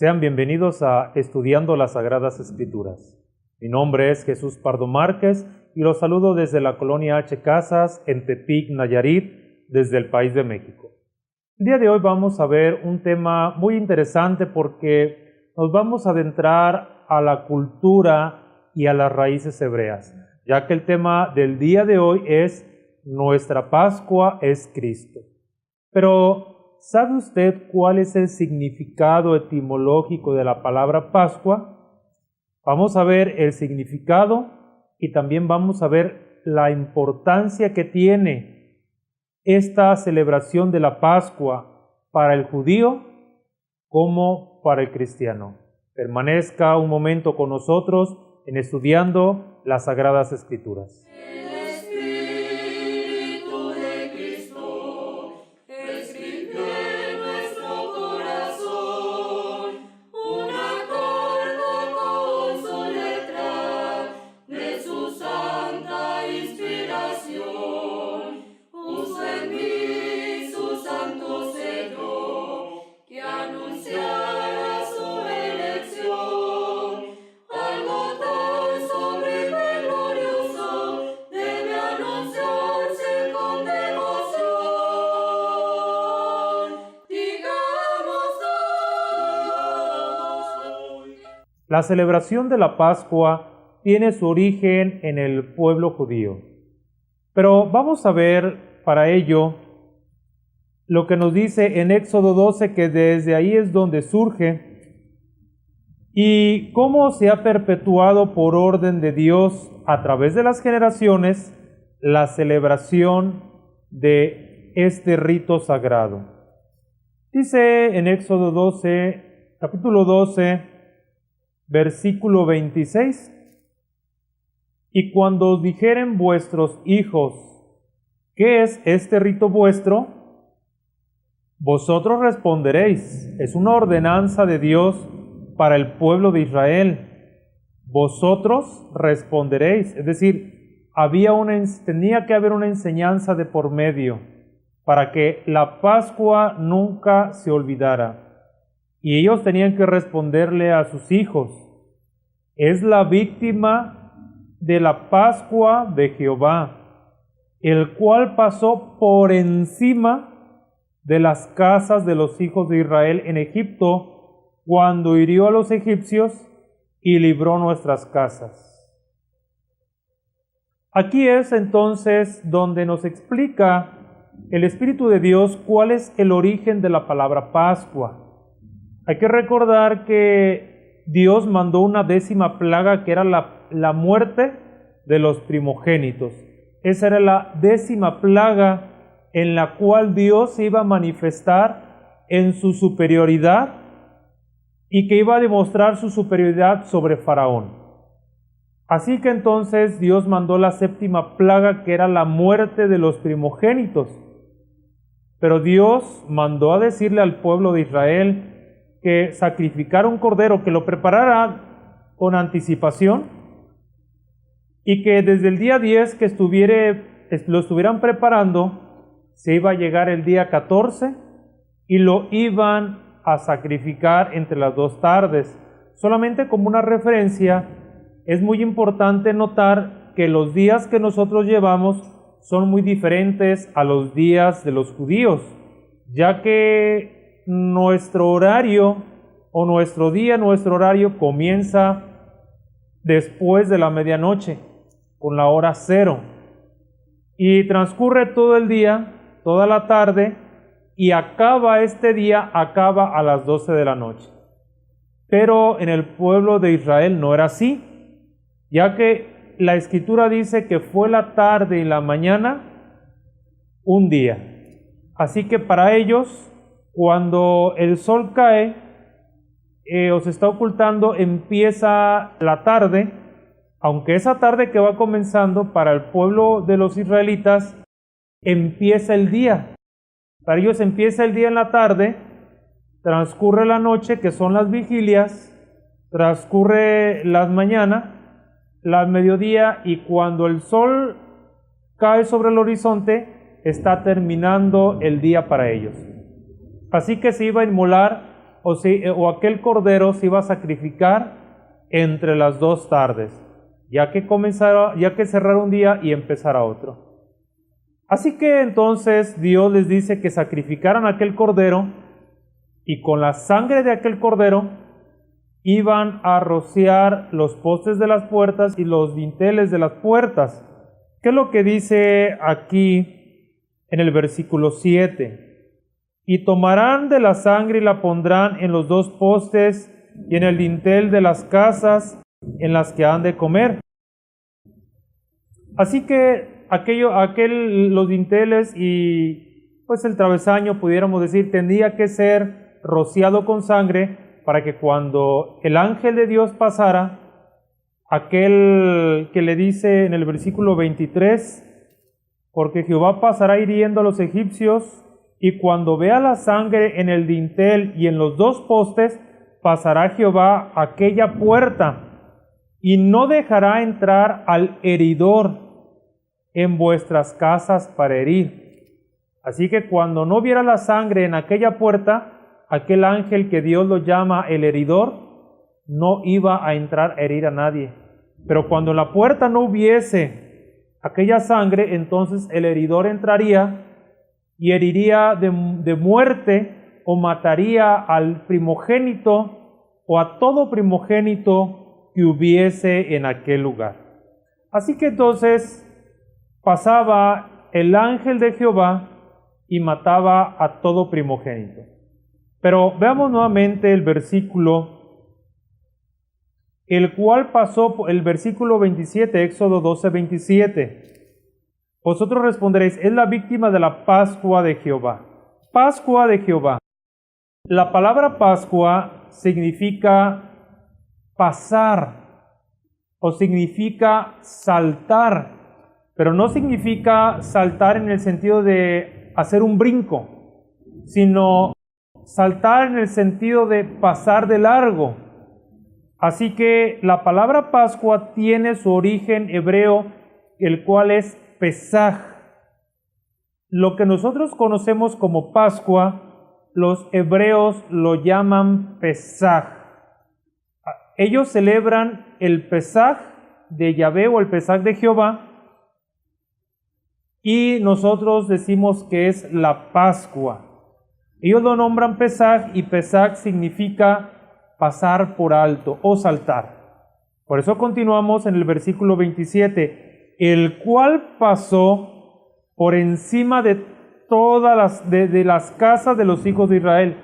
Sean bienvenidos a Estudiando las Sagradas Escrituras. Mi nombre es Jesús Pardo Márquez y los saludo desde la colonia H. Casas, en Tepic, Nayarit, desde el país de México. El día de hoy vamos a ver un tema muy interesante porque nos vamos a adentrar a la cultura y a las raíces hebreas, ya que el tema del día de hoy es Nuestra Pascua es Cristo. Pero, ¿sabe usted cuál es el significado etimológico de la palabra Pascua? Vamos a ver el significado y también vamos a ver la importancia que tiene esta celebración de la Pascua para el judío como para el cristiano. Permanezca un momento con nosotros en Estudiando las Sagradas Escrituras. La celebración de la Pascua tiene su origen en el pueblo judío. Pero vamos a ver para ello lo que nos dice en Éxodo 12, que desde ahí es donde surge, y cómo se ha perpetuado por orden de Dios a través de las generaciones la celebración de este rito sagrado. Dice en Éxodo 12, capítulo 12, versículo 26, y cuando os dijeren vuestros hijos, ¿qué es este rito vuestro? Vosotros responderéis, es una ordenanza de Dios para el pueblo de Israel. Vosotros responderéis, es decir, tenía que haber una enseñanza de por medio para que la Pascua nunca se olvidara. Y ellos tenían que responderle a sus hijos: es la víctima de la Pascua de Jehová, el cual pasó por encima de las casas de los hijos de Israel en Egipto, cuando hirió a los egipcios y libró nuestras casas. Aquí es entonces donde nos explica el Espíritu de Dios cuál es el origen de la palabra Pascua. Hay que recordar que Dios mandó una 10ª plaga, que era la muerte de los primogénitos. Esa era la 10ª plaga en la cual Dios se iba a manifestar en su superioridad y que iba a demostrar su superioridad sobre Faraón. Así que entonces Dios mandó la 7ª plaga, que era la muerte de los primogénitos. Pero Dios mandó a decirle al pueblo de Israel que sacrificara un cordero, que lo preparara con anticipación y que desde el día 10 que lo estuvieran preparando, se iba a llegar el día 14 y lo iban a sacrificar entre las 2 tardes. Solamente como una referencia, es muy importante notar que los días que nosotros llevamos son muy diferentes a los días de los judíos, ya que nuestro horario comienza después de la medianoche, con la hora 0, y transcurre todo el día, toda la tarde, y acaba a las 12 de la noche. Pero en el pueblo de Israel no era así, ya que la Escritura dice que fue la tarde y la mañana un día. Así que para ellos, cuando el sol cae o se está ocultando, empieza la tarde, aunque esa tarde que va comenzando para el pueblo de los israelitas empieza el día. Para ellos empieza el día en la tarde, transcurre la noche, que son las vigilias, transcurre las mañanas, la mediodía, y cuando el sol cae sobre el horizonte, está terminando el día para ellos. Así que se iba a inmolar o aquel cordero se iba a sacrificar entre las 2 tardes, ya que cerrara un día y empezara otro. Así que entonces Dios les dice que sacrificaran aquel cordero, y con la sangre de aquel cordero iban a rociar los postes de las puertas y los dinteles de las puertas. ¿Qué es lo que dice aquí en el versículo 7? Y tomarán de la sangre y la pondrán en los 2 postes y en el dintel de las casas en las que han de comer. Así que los dinteles y pues el travesaño, pudiéramos decir, tendría que ser rociado con sangre para que cuando el ángel de Dios pasara, aquel que le dice en el versículo 23, porque Jehová pasará hiriendo a los egipcios, y cuando vea la sangre en el dintel y en los 2 postes, pasará Jehová aquella puerta, y no dejará entrar al heridor en vuestras casas para herir. Así que cuando no viera la sangre en aquella puerta, aquel ángel que Dios lo llama el heridor no iba a entrar a herir a nadie. Pero cuando en la puerta no hubiese aquella sangre, entonces el heridor entraría y heriría de muerte o mataría al primogénito o a todo primogénito que hubiese en aquel lugar. Así que entonces pasaba el ángel de Jehová y mataba a todo primogénito. Pero veamos nuevamente el versículo, el cual pasó, el versículo 27, Éxodo 12, 27. Vosotros responderéis, es la víctima de la Pascua de Jehová. Pascua de Jehová. La palabra Pascua significa pasar o significa saltar, pero no significa saltar en el sentido de hacer un brinco, sino saltar en el sentido de pasar de largo. Así que la palabra Pascua tiene su origen hebreo, el cual es Pesaj. Lo que nosotros conocemos como Pascua, los hebreos lo llaman Pesaj. Ellos celebran el Pesaj de Yahvé o el Pesaj de Jehová, y nosotros decimos que es la Pascua. Ellos lo nombran Pesaj, y Pesaj significa pasar por alto o saltar. Por eso continuamos en el versículo 27, el cual pasó por encima de todas las casas de los hijos de Israel.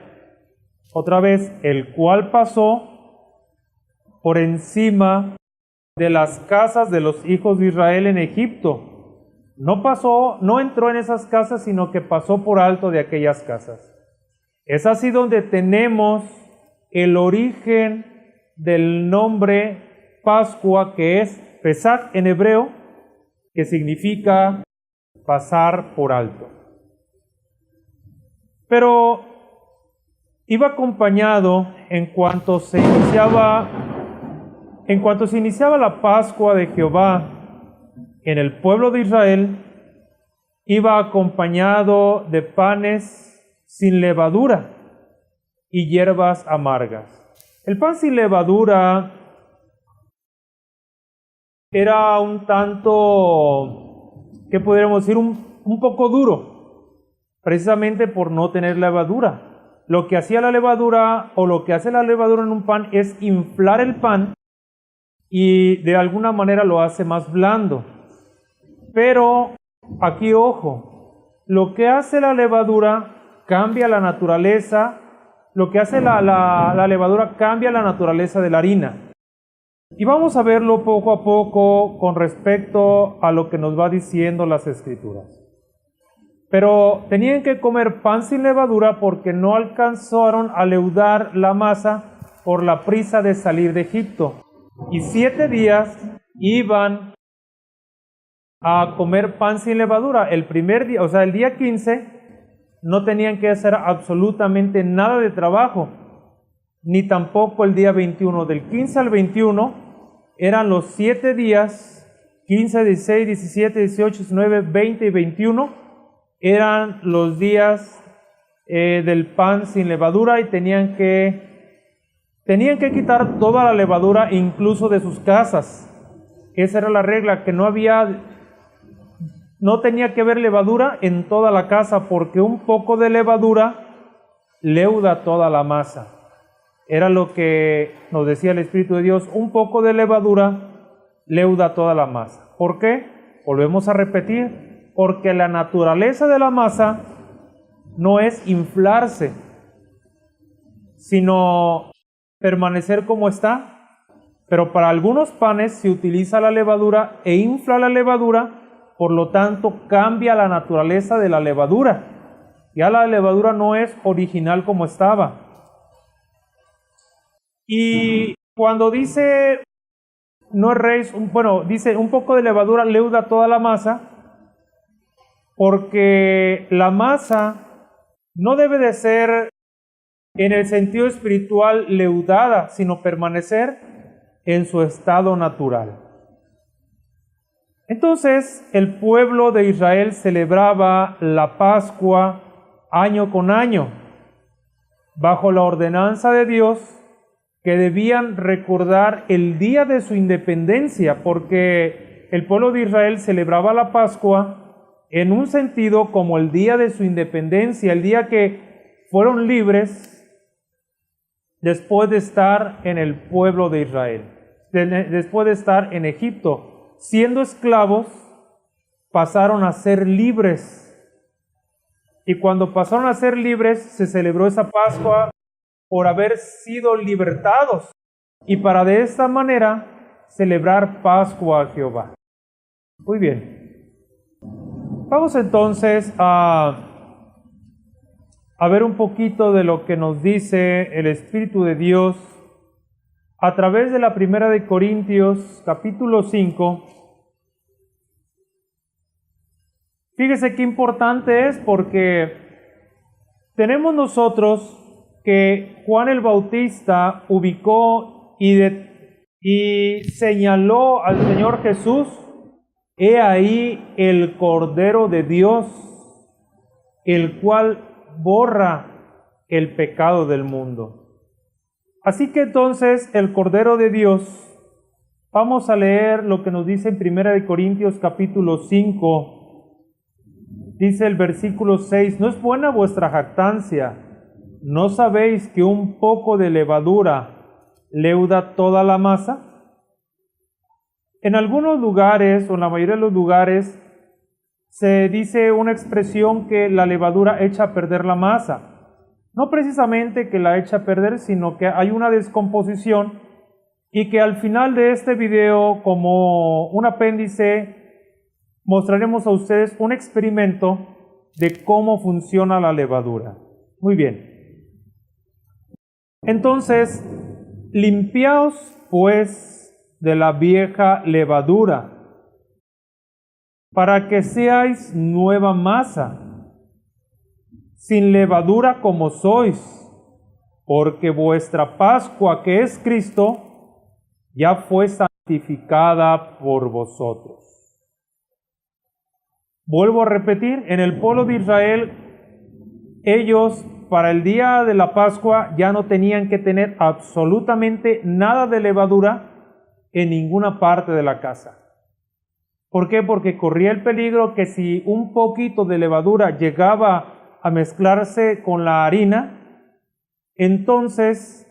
Otra vez, el cual pasó por encima de las casas de los hijos de Israel en Egipto. No entró en esas casas, sino que pasó por alto de aquellas casas. Es así donde tenemos el origen del nombre Pascua, que es Pesaj en hebreo, que significa pasar por alto. Pero iba acompañado en cuanto se iniciaba la Pascua de Jehová en el pueblo de Israel, iba acompañado de panes sin levadura y hierbas amargas. El pan sin levadura era un tanto, ¿qué podríamos decir? Un poco duro, precisamente por no tener levadura. Lo que hacía la levadura, o lo que hace la levadura en un pan, es inflar el pan y de alguna manera lo hace más blando. Pero aquí ojo, lo que hace la levadura cambia la naturaleza, lo que hace la levadura cambia la naturaleza de la harina. Y vamos a verlo poco a poco con respecto a lo que nos va diciendo las Escrituras. Pero tenían que comer pan sin levadura porque no alcanzaron a leudar la masa por la prisa de salir de Egipto. Y 7 días iban a comer pan sin levadura. El primer día, o sea, el día 15, no tenían que hacer absolutamente nada de trabajo, ni tampoco el día 21. Del 15 al 21 eran los 7 días, 15, 16, 17, 18, 19, 20 y 21, eran los días del pan sin levadura y tenían que quitar toda la levadura, incluso de sus casas. Esa era la regla, que no tenía que haber levadura en toda la casa, porque un poco de levadura leuda toda la masa. Era lo que nos decía el Espíritu de Dios, un poco de levadura leuda toda la masa. ¿Por qué? Volvemos a repetir, porque la naturaleza de la masa no es inflarse, sino permanecer como está. Pero para algunos panes se utiliza la levadura e infla la levadura, por lo tanto cambia la naturaleza de la levadura. Ya la levadura no es original como estaba. Y cuando dice, no erréis, dice un poco de levadura leuda toda la masa, porque la masa no debe de ser en el sentido espiritual leudada, sino permanecer en su estado natural. Entonces, el pueblo de Israel celebraba la Pascua año con año, bajo la ordenanza de Dios, que debían recordar el día de su independencia, porque el pueblo de Israel celebraba la Pascua en un sentido como el día de su independencia, el día que fueron libres después de estar en el pueblo de Israel, después de estar en Egipto. Siendo esclavos, pasaron a ser libres. Y cuando pasaron a ser libres, se celebró esa Pascua por haber sido libertados, y para de esta manera celebrar Pascua a Jehová. Muy bien. Vamos entonces a ver un poquito de lo que nos dice el Espíritu de Dios a través de la Primera de Corintios, capítulo 5. Fíjese qué importante es, porque tenemos nosotros que Juan el Bautista ubicó y señaló al Señor Jesús: he ahí el Cordero de Dios, el cual borra el pecado del mundo. Así que entonces el Cordero de Dios, vamos a leer lo que nos dice en 1 Corintios capítulo 5, dice el versículo 6, ¿no es buena vuestra jactancia? ¿No sabéis que un poco de levadura leuda toda la masa? En algunos lugares, o en la mayoría de los lugares, se dice una expresión que la levadura echa a perder la masa. No precisamente que la echa a perder, sino que hay una descomposición, y que al final de este video, como un apéndice, mostraremos a ustedes un experimento de cómo funciona la levadura. Muy bien. Entonces, limpiaos pues de la vieja levadura, para que seáis nueva masa, sin levadura como sois, porque vuestra Pascua, que es Cristo, ya fue santificada por vosotros. Vuelvo a repetir, en el pueblo de Israel, ellos para el día de la Pascua ya no tenían que tener absolutamente nada de levadura en ninguna parte de la casa. ¿Por qué? Porque corría el peligro que si un poquito de levadura llegaba a mezclarse con la harina, entonces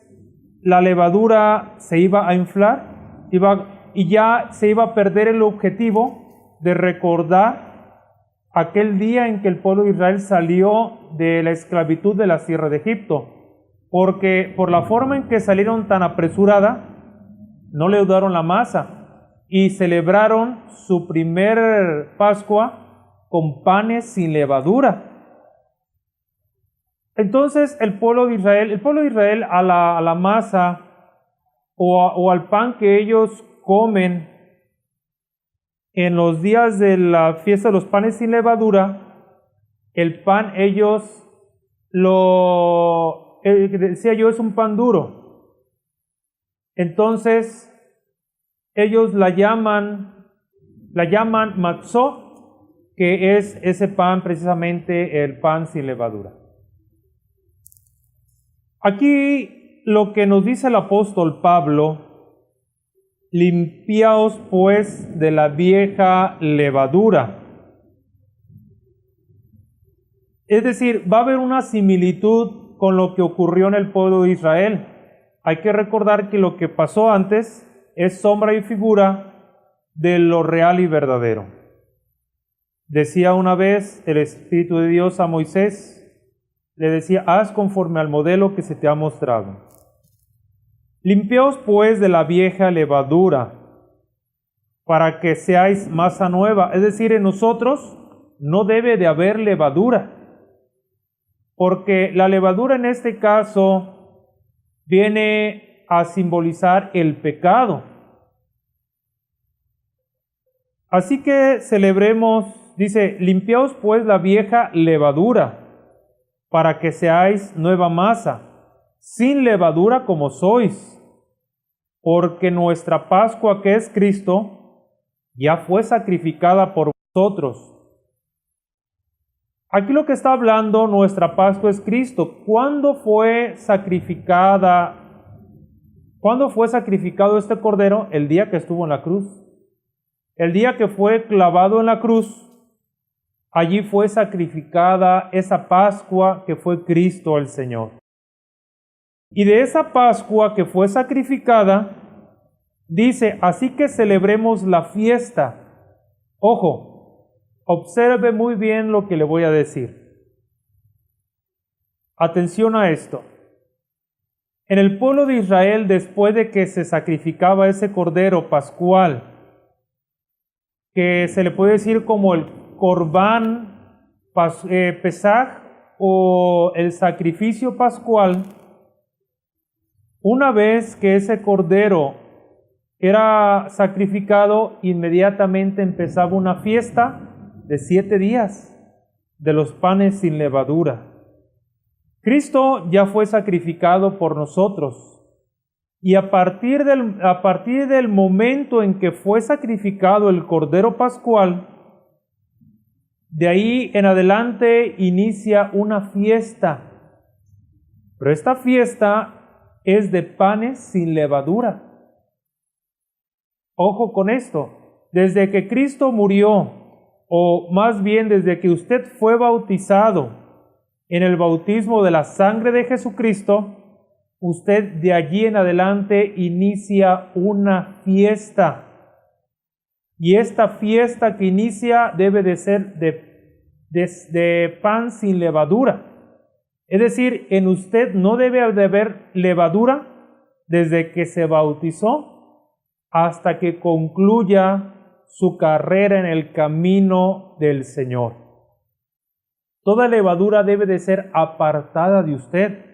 la levadura se iba a inflar y ya se iba a perder el objetivo de recordar aquel día en que el pueblo de Israel salió de la esclavitud de la tierra de Egipto, porque por la forma en que salieron tan apresurada, no leudaron la masa y celebraron su primer Pascua con panes sin levadura. Entonces el pueblo de Israel a la masa o al pan que ellos comen en los días de la fiesta de los panes sin levadura, el pan ellos decía yo, es un pan duro. Entonces ellos la llaman matzó, que es ese pan, precisamente el pan sin levadura. Aquí lo que nos dice el apóstol Pablo: limpiaos pues de la vieja levadura. Es decir, va a haber una similitud con lo que ocurrió en el pueblo de Israel. Hay que recordar que lo que pasó antes es sombra y figura de lo real y verdadero. Decía una vez el Espíritu de Dios a Moisés, le decía: haz conforme al modelo que se te ha mostrado. Limpiaos pues de la vieja levadura, para que seáis masa nueva. Es decir, en nosotros no debe de haber levadura, porque la levadura en este caso viene a simbolizar el pecado. Así que celebremos, dice: limpiaos pues la vieja levadura, para que seáis nueva masa, sin levadura como sois, porque nuestra Pascua, que es Cristo, ya fue sacrificada por vosotros. Aquí lo que está hablando, nuestra Pascua es Cristo. ¿Cuándo fue sacrificada? ¿Cuándo fue sacrificado este cordero? El día que estuvo en la cruz. El día que fue clavado en la cruz, allí fue sacrificada esa Pascua que fue Cristo el Señor. Y de esa Pascua que fue sacrificada, dice: así que celebremos la fiesta. Ojo, observe muy bien lo que le voy a decir. Atención a esto. En el pueblo de Israel, después de que se sacrificaba ese cordero pascual, que se le puede decir como el Corbán Pesaj o el sacrificio pascual, una vez que ese cordero era sacrificado, inmediatamente empezaba una fiesta de 7 días de los panes sin levadura. Cristo ya fue sacrificado por nosotros. Y a partir del momento en que fue sacrificado el Cordero Pascual, de ahí en adelante inicia una fiesta. Pero esta fiesta es de panes sin levadura. Ojo con esto. Desde que Cristo murió, o más bien desde que usted fue bautizado en el bautismo de la sangre de Jesucristo, usted de allí en adelante inicia una fiesta. Y esta fiesta que inicia debe de ser de pan sin levadura. Es decir, en usted no debe de haber levadura desde que se bautizó hasta que concluya su carrera en el camino del Señor. Toda levadura debe de ser apartada de usted.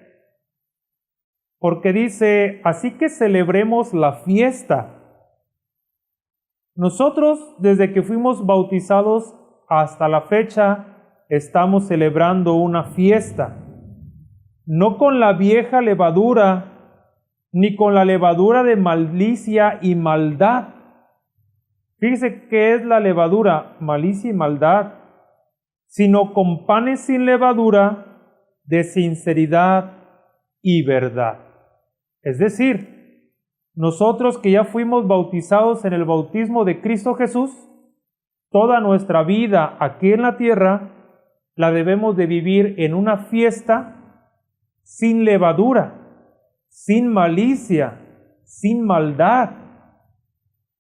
Porque dice: así que celebremos la fiesta. Nosotros, desde que fuimos bautizados hasta la fecha, estamos celebrando una fiesta. No con la vieja levadura, ni con la levadura de malicia y maldad. Fíjese qué es la levadura, malicia y maldad, sino con panes sin levadura de sinceridad y verdad. Es decir, nosotros que ya fuimos bautizados en el bautismo de Cristo Jesús, toda nuestra vida aquí en la tierra la debemos de vivir en una fiesta sin levadura, sin malicia, sin maldad.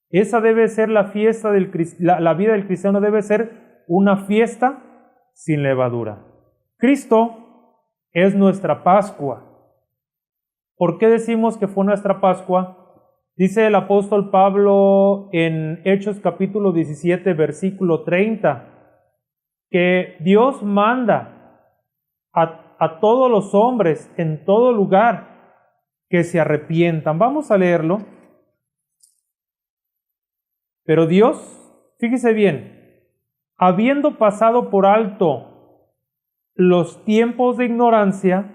Esa debe ser la fiesta la vida del cristiano debe ser una fiesta sin levadura. Cristo es nuestra Pascua. ¿Por qué decimos que fue nuestra Pascua? Dice el apóstol Pablo en Hechos capítulo 17, versículo 30, que Dios manda a todos los hombres en todo lugar que se arrepientan. Vamos a leerlo. Pero Dios, fíjese bien, habiendo pasado por alto los tiempos de ignorancia,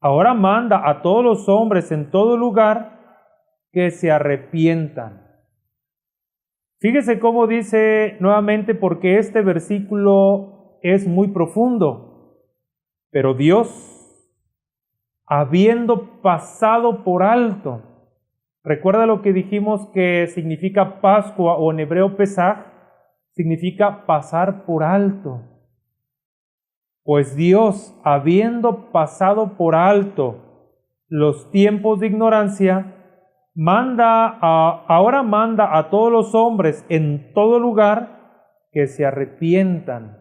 ahora manda a todos los hombres en todo lugar que se arrepientan. Fíjese cómo dice nuevamente, porque este versículo es muy profundo. Pero Dios, habiendo pasado por alto. Recuerda lo que dijimos que significa Pascua, o en hebreo Pesaj, significa pasar por alto. Pues Dios, habiendo pasado por alto los tiempos de ignorancia, ahora manda a todos los hombres en todo lugar que se arrepientan.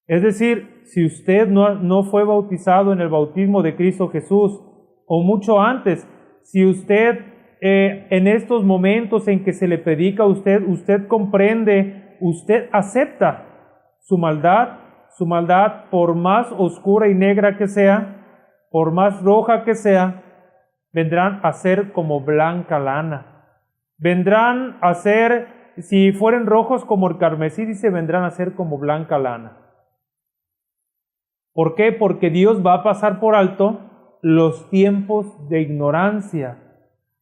Es decir, si usted no fue bautizado en el bautismo de Cristo Jesús, o mucho antes, si usted en estos momentos en que se le predica a usted comprende, usted acepta su maldad por más oscura y negra que sea, por más roja que sea, vendrán a ser como blanca lana. Vendrán a ser, si fueren rojos como el carmesí, dice, vendrán a ser como blanca lana. ¿Por qué? Porque Dios va a pasar por alto los tiempos de ignorancia,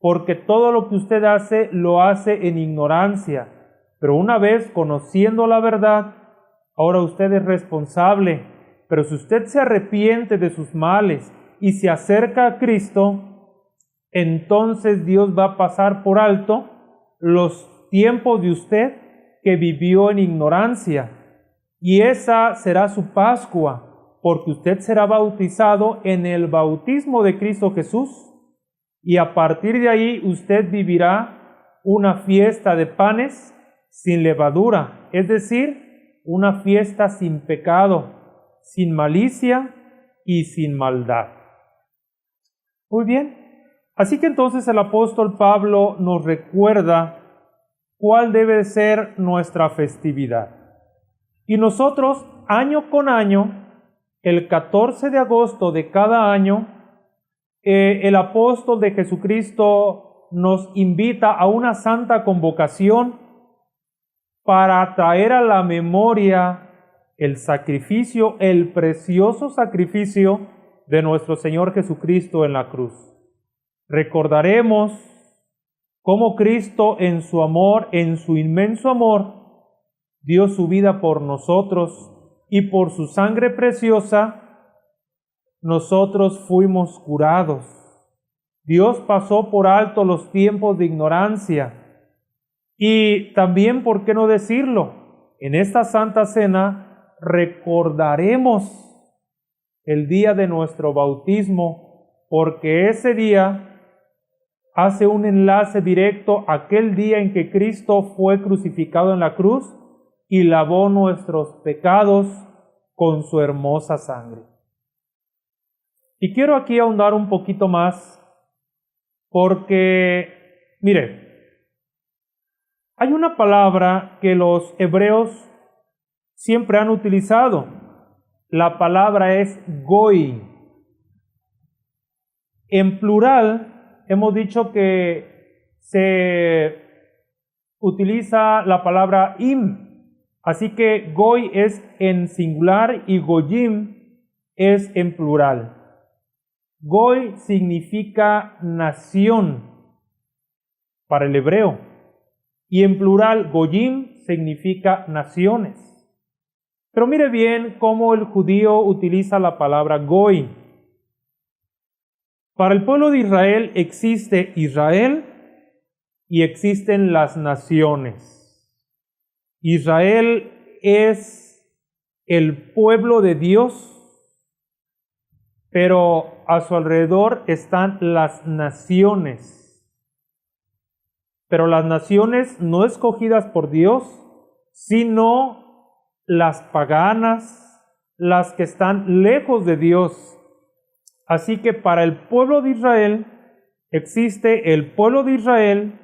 porque todo lo que usted hace, lo hace en ignorancia. Pero una vez conociendo la verdad, ahora usted es responsable. Pero si usted se arrepiente de sus males y se acerca a Cristo, entonces Dios va a pasar por alto los tiempos de usted que vivió en ignorancia. Y esa será su Pascua, porque usted será bautizado en el bautismo de Cristo Jesús, y a partir de ahí usted vivirá una fiesta de panes sin levadura, es decir, una fiesta sin pecado, sin malicia y sin maldad. Muy bien, así que entonces el apóstol Pablo nos recuerda cuál debe ser nuestra festividad. Y nosotros, año con año, el 14 de agosto de cada año, el apóstol de Jesucristo nos invita a una santa convocación para traer a la memoria el sacrificio, el precioso sacrificio de nuestro Señor Jesucristo en la cruz. Recordaremos cómo Cristo en su amor, en su inmenso amor, dio su vida por nosotros, y por su sangre preciosa nosotros fuimos curados. Dios pasó por alto los tiempos de ignorancia. Y también, ¿por qué no decirlo? En esta Santa Cena recordaremos el día de nuestro bautismo, porque ese día hace un enlace directo a aquel día en que Cristo fue crucificado en la cruz y lavó nuestros pecados con su hermosa sangre. Y quiero aquí ahondar un poquito más, porque, mire, hay una palabra que los hebreos siempre han utilizado. La palabra es goy. En plural, hemos dicho que se utiliza la palabra im. Así que goy es en singular y goyim es en plural. Goy significa nación para el hebreo, y en plural goyim significa naciones. Pero mire bien cómo el judío utiliza la palabra goy. Para el pueblo de Israel existe Israel y existen las naciones. Israel es el pueblo de Dios, pero a su alrededor están las naciones. Pero las naciones no escogidas por Dios, sino las paganas, las que están lejos de Dios. Así que para el pueblo de Israel existe el pueblo de Israel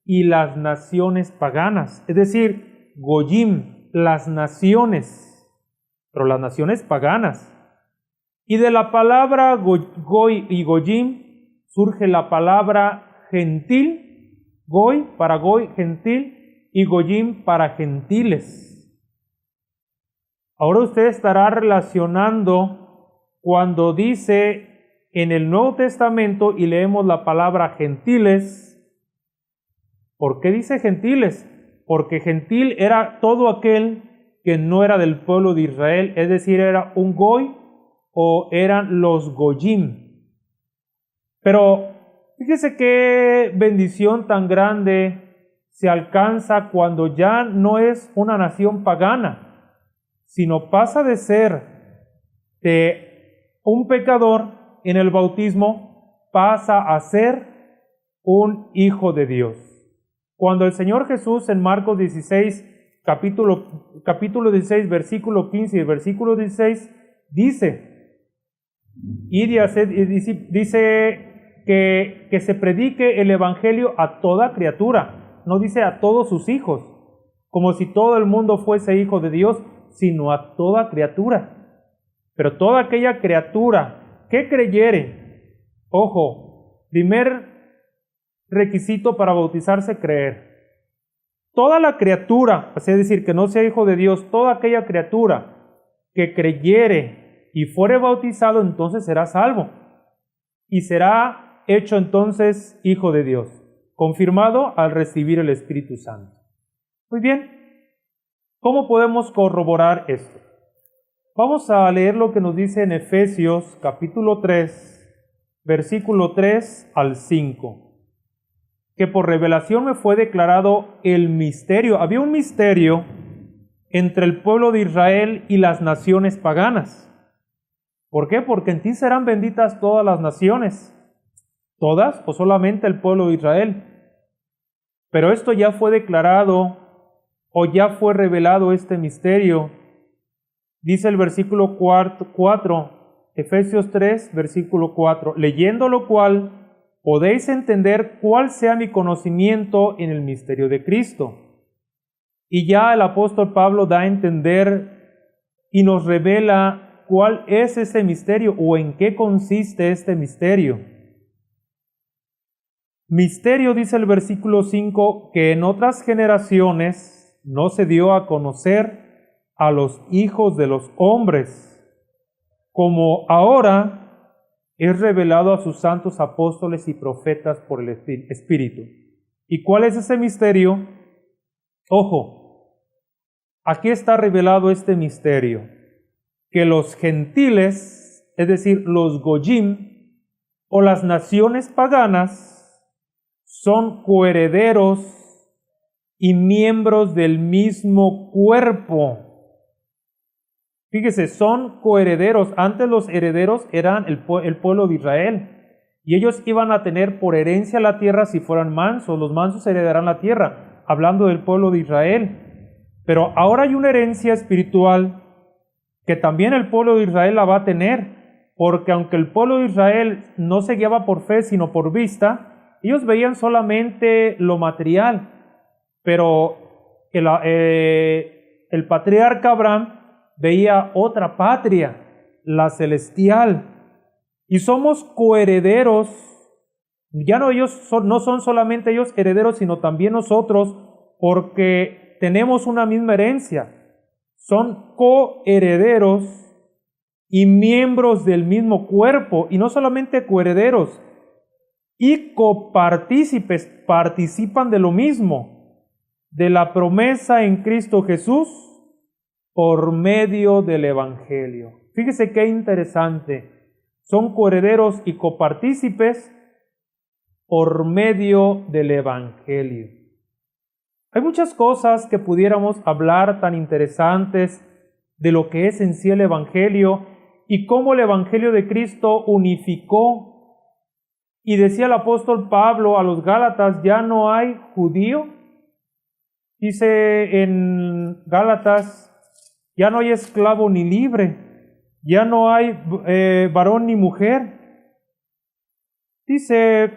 y las naciones paganas, es decir, Goyim, las naciones, pero las naciones paganas. Y de la palabra Goy y Goyim surge la palabra gentil, Goy para Goy, gentil, y Goyim para gentiles. Ahora usted estará relacionando cuando dice en el Nuevo Testamento y leemos la palabra gentiles. ¿Por qué dice gentiles? Porque gentil era todo aquel que no era del pueblo de Israel, es decir, era un goy o eran los Goyim. Pero fíjese qué bendición tan grande se alcanza cuando ya no es una nación pagana, sino pasa de ser de un pecador en el bautismo, pasa a ser un hijo de Dios. Cuando el Señor Jesús en Marcos 16, capítulo 16, versículo 15 y versículo 16, dice que se predique el Evangelio a toda criatura, no dice a todos sus hijos, como si todo el mundo fuese hijo de Dios, sino a toda criatura. Pero toda aquella criatura que creyere, ojo, primer requisito para bautizarse, creer. Toda la criatura, es decir, que no sea hijo de Dios, toda aquella criatura que creyere y fuere bautizado, entonces será salvo y será hecho entonces hijo de Dios, confirmado al recibir el Espíritu Santo. Muy bien, ¿cómo podemos corroborar esto? Vamos a leer lo que nos dice en Efesios capítulo 3, versículo 3 al 5. Que por revelación me fue declarado el misterio. Había un misterio entre el pueblo de Israel y las naciones paganas. ¿Por qué? Porque en ti serán benditas todas las naciones. ¿Todas o solamente el pueblo de Israel? Pero esto ya fue declarado o ya fue revelado este misterio. Dice el versículo 4, Efesios 3, versículo 4, leyendo lo cual podéis entender cuál sea mi conocimiento en el misterio de Cristo. Y ya el apóstol Pablo da a entender y nos revela cuál es ese misterio o en qué consiste este misterio. Misterio, dice el versículo 5, que en otras generaciones no se dio a conocer a los hijos de los hombres, como ahora es revelado a sus santos apóstoles y profetas por el Espíritu. ¿Y cuál es ese misterio? Ojo, aquí está revelado este misterio, que los gentiles, es decir, los Goyim, o las naciones paganas, son coherederos y miembros del mismo cuerpo. Fíjese, son coherederos. Antes los herederos eran el pueblo de Israel, y ellos iban a tener por herencia la tierra si fueran mansos. Los mansos heredarán la tierra, hablando del pueblo de Israel. Pero ahora hay una herencia espiritual que también el pueblo de Israel la va a tener, porque aunque el pueblo de Israel no se guiaba por fe, sino por vista, ellos veían solamente lo material. Pero el patriarca Abraham veía otra patria, la celestial, y somos coherederos. Ya no no son solamente ellos herederos, sino también nosotros, porque tenemos una misma herencia. Son coherederos y miembros del mismo cuerpo, y no solamente coherederos, y copartícipes, participan de lo mismo, de la promesa en Cristo Jesús, por medio del Evangelio. Fíjese qué interesante. Son coherederos y copartícipes por medio del Evangelio. Hay muchas cosas que pudiéramos hablar tan interesantes de lo que es en sí el Evangelio y cómo el Evangelio de Cristo unificó. Y decía el apóstol Pablo a los Gálatas, ya no hay judío. Dice en Gálatas, ya no hay esclavo ni libre, ya no hay varón ni mujer. Dice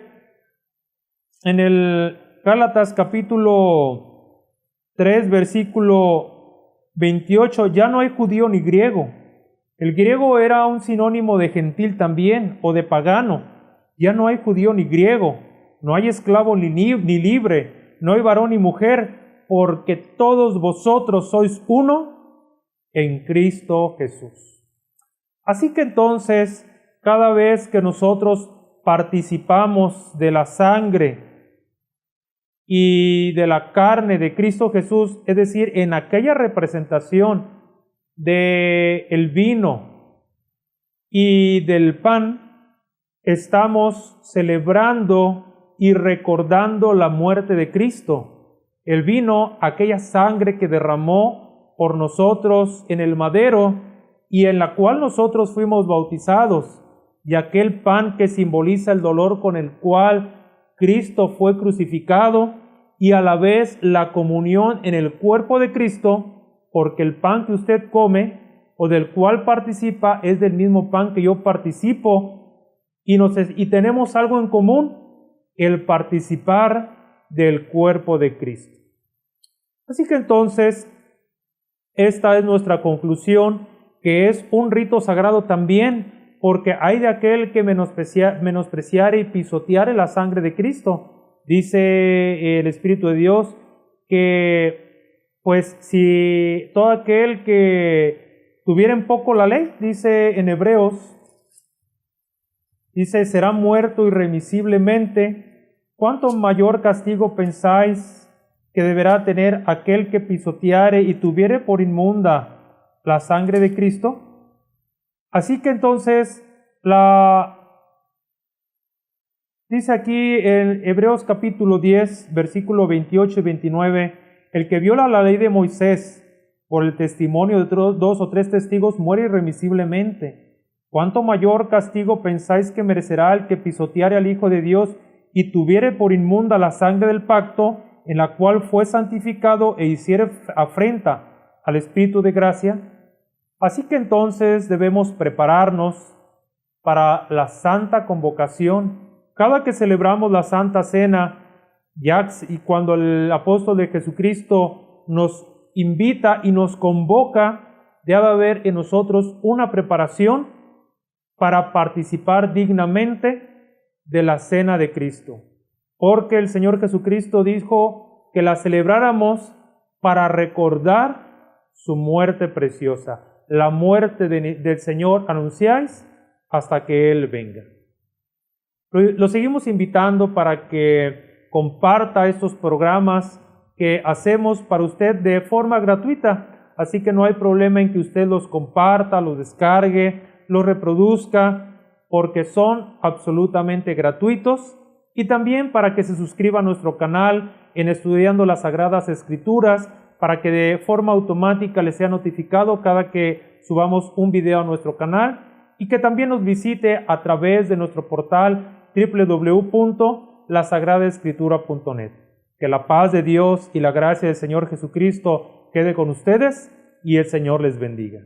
en el Gálatas capítulo 3, versículo 28, ya no hay judío ni griego. El griego era un sinónimo de gentil también, o de pagano. Ya no hay judío ni griego, no hay esclavo ni libre, no hay varón ni mujer, porque todos vosotros sois uno en Cristo Jesús. Así que entonces, cada vez que nosotros participamos de la sangre y de la carne de Cristo Jesús, es decir, en aquella representación del vino y del pan estamos celebrando y recordando la muerte de Cristo. El vino, aquella sangre que derramó por nosotros en el madero y en la cual nosotros fuimos bautizados, y aquel pan que simboliza el dolor con el cual Cristo fue crucificado, y a la vez la comunión en el cuerpo de Cristo, porque el pan que usted come o del cual participa es del mismo pan que yo participo, y tenemos algo en común, el participar del cuerpo de Cristo. Así que entonces, esta es nuestra conclusión, que es un rito sagrado también, porque hay de aquel que menospreciare y pisoteare la sangre de Cristo. Dice el Espíritu de Dios que, pues, si todo aquel que tuviera en poco la ley, dice en Hebreos, dice, será muerto irremisiblemente. ¿Cuánto mayor castigo pensáis que deberá tener aquel que pisoteare y tuviere por inmunda la sangre de Cristo? Así que entonces, dice aquí en Hebreos capítulo 10, versículo 28 y 29, el que viola la ley de Moisés por el testimonio de 2 o 3 testigos muere irremisiblemente. ¿Cuánto mayor castigo pensáis que merecerá el que pisoteare al Hijo de Dios y tuviere por inmunda la sangre del pacto, en la cual fue santificado e hiciere afrenta al Espíritu de gracia? Así que entonces debemos prepararnos para la santa convocación. Cada que celebramos la Santa Cena, y cuando el apóstol de Jesucristo nos invita y nos convoca, debe haber en nosotros una preparación para participar dignamente de la Cena de Cristo. Porque el Señor Jesucristo dijo que la celebráramos para recordar su muerte preciosa. La muerte del Señor anunciáis hasta que Él venga. Lo seguimos invitando para que comparta estos programas que hacemos para usted de forma gratuita. Así que no hay problema en que usted los comparta, los descargue, los reproduzca, porque son absolutamente gratuitos. Y también para que se suscriba a nuestro canal en Estudiando las Sagradas Escrituras, para que de forma automática le sea notificado cada que subamos un video a nuestro canal, y que también nos visite a través de nuestro portal www.lasagradaescritura.net. Que la paz de Dios y la gracia del Señor Jesucristo quede con ustedes y el Señor les bendiga.